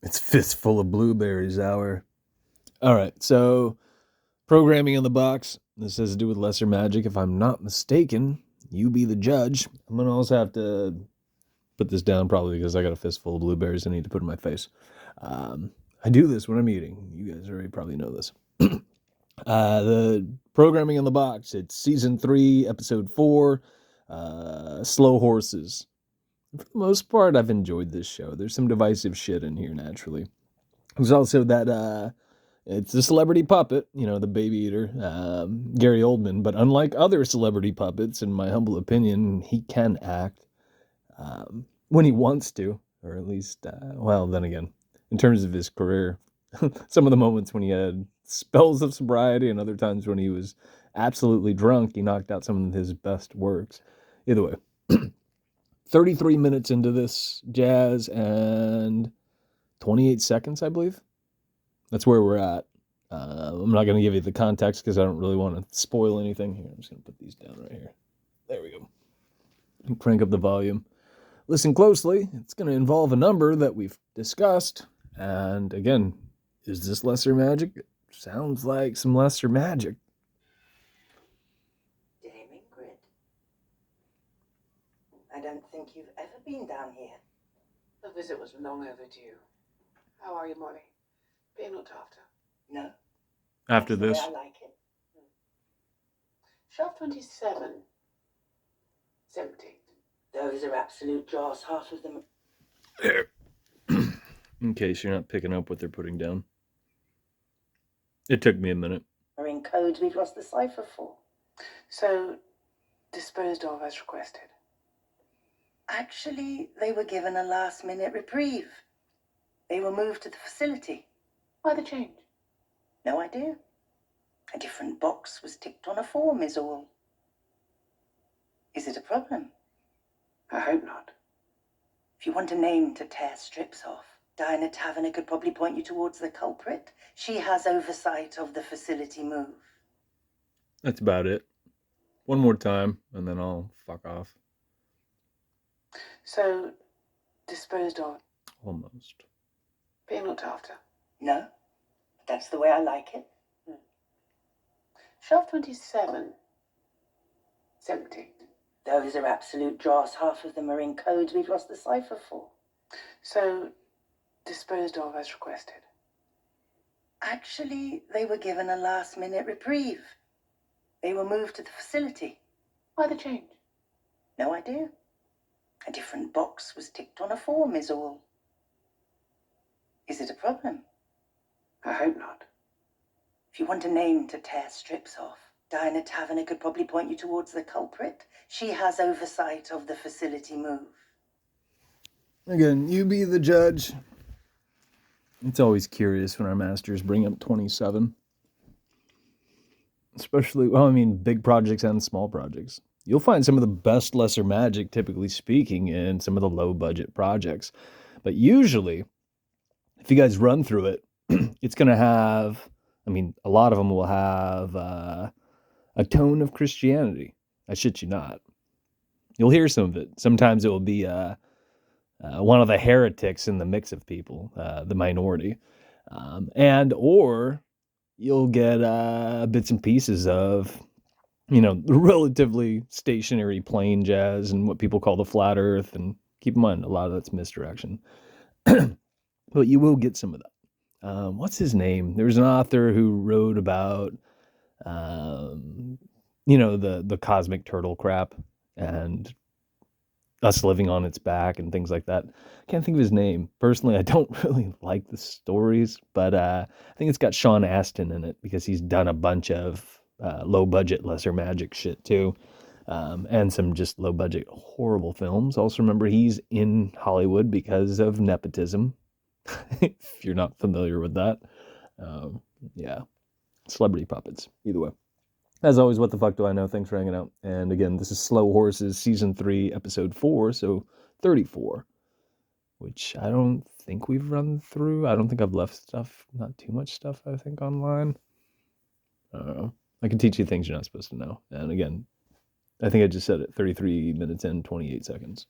It's fistful of blueberries hour. All right, so programming on the box. This has to do with lesser magic. If I'm not mistaken, you be the judge. I'm going to also have to put this down probably because I got a fistful of blueberries I need to put in my face. I do this when I'm eating. You guys already probably know this. The programming on the box. It's season 3, episode 4, Slow Horses. For the most part, I've enjoyed this show. There's some divisive shit in here, naturally. There's also that, it's a celebrity puppet, the baby eater, Gary Oldman. But unlike other celebrity puppets, in my humble opinion, he can act when he wants to, or at least, then again, in terms of his career, some of the moments when he had spells of sobriety and other times when he was absolutely drunk, he knocked out some of his best works. Either way, 33 minutes into this jazz and 28 seconds, I believe. That's where we're at. I'm not going to give you the context because I don't really want to spoil anything. Here, I'm just going to put these down right here. There we go. And crank up the volume. Listen closely. It's going to involve a number that we've discussed. And again, is this lesser magic? It sounds like some lesser magic. Dear Ingrid, I don't think you've ever been down here. The visit was long overdue. How are you, Molly? Being looked after? No. After That's the this. way I like it. Shelf 27. It's empty. Those are absolute dross. Half of them. There. In case you're not picking up what they're putting down. It took me a minute. Are in codes we've lost the cipher for. So, disposed of as requested. Actually, they were given a last-minute reprieve. They were moved to the facility. Why the change? No idea. A different box was ticked on a form is all. Is it a problem? I hope not. If you want a name to tear strips off, Diana Taverner could probably point you towards the culprit. She has oversight of the facility move. That's about it. One more time, and then I'll fuck off. So, disposed of. Almost. Being looked after. No, that's the way I like it. Shelf 27. It's empty. Those are absolute dross. Half of them are in codes we've lost the cipher for. So, disposed of as requested. Actually, they were given a last-minute reprieve. They were moved to the facility. Why the change? No idea. A different box was ticked on a form is all. Is it a problem? I hope not. If you want a name to tear strips off, Diana Taverner could probably point you towards the culprit. She has oversight of the facility move. Again, you be the judge. It's always curious when our masters bring up 27. Especially, big projects and small projects. You'll find some of the best lesser magic, typically speaking, in some of the low-budget projects. But usually, if you guys run through it, it's going to have, a lot of them will have a tone of Christianity. I shit you not. You'll hear some of it. Sometimes it will be one of the heretics in the mix of people, the minority. Or you'll get bits and pieces of, the relatively stationary plain jazz and what people call the flat earth. And keep in mind, a lot of that's misdirection. But you will get some of that. What's his name? There's an author who wrote about, the cosmic turtle crap and us living on its back and things like that. I can't think of his name. Personally, I don't really like the stories, but I think it's got Sean Astin in it because he's done a bunch of low-budget, lesser magic shit too, and some just low-budget, horrible films. Also remember, he's in Hollywood because of nepotism, if you're not familiar with that. Yeah, celebrity puppets, either way. As always, what the fuck do I know? Thanks for hanging out. And again, this is Slow Horses, Season 3, Episode 4, so 34, which I don't think we've run through. I don't think I've left stuff, not too much stuff, I think, online. I don't know. I can teach you things you're not supposed to know. And again, I think I just said it, 33 minutes and 28 seconds.